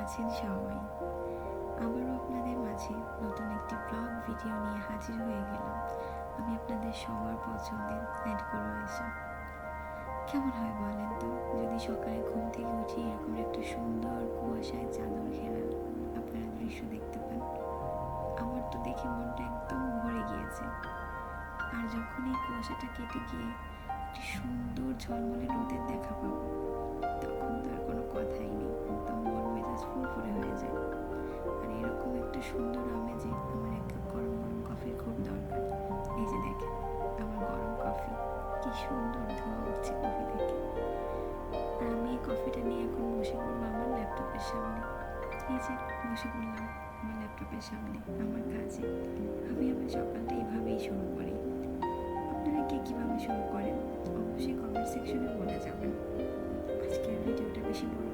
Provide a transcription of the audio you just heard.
আছেন সবাই? আবারও আপনাদের মাঝে নতুন একটি ব্লগ ভিডিও নিয়ে হাজির হয়ে গেলাম। আমি আপনাদের সবার পছন্দের অ্যাড করো আয়শা। কেমন হয় বলেন তো যদি সকালে ঘুম থেকে উঠে এরকম একটা সুন্দর কুয়াশায় চাদর ঘেরা আপনারা দৃশ্য দেখতে পান? আমার তো দেখে মনটা একদম ভরে গিয়েছে। আর যখন এই কুয়াশাটা কেটে গিয়ে একটি সুন্দর ঝলমলে রোদের দেখা পাবো, তখন তো আর কোনো কথাই নেই, একদম মন মেজাজ ফুরফুরে হয়ে যায়। আর এরকম একটা সুন্দর আমেজে আমার এক কাপ গরম গরম কফির খুব দরকার। এই যে দেখেন আমার গরম কফি, কি সুন্দর ধোঁয়া উঠছে কফি থেকে। আর আমি এই কফিটা নিয়ে এখন বসে পড়বো আমার ল্যাপটপের সামনে। এই যে বসে পড়লাম আমার ল্যাপটপের সামনে আমার কাজে। আমি আমার সকালটা এইভাবেই শুরু করি। আপনারা কে কীভাবে শুরু করেন অবশ্যই কমেন্ট সেকশনে বলে যাবেন। আজকের ভিডিওটা বেশি বড়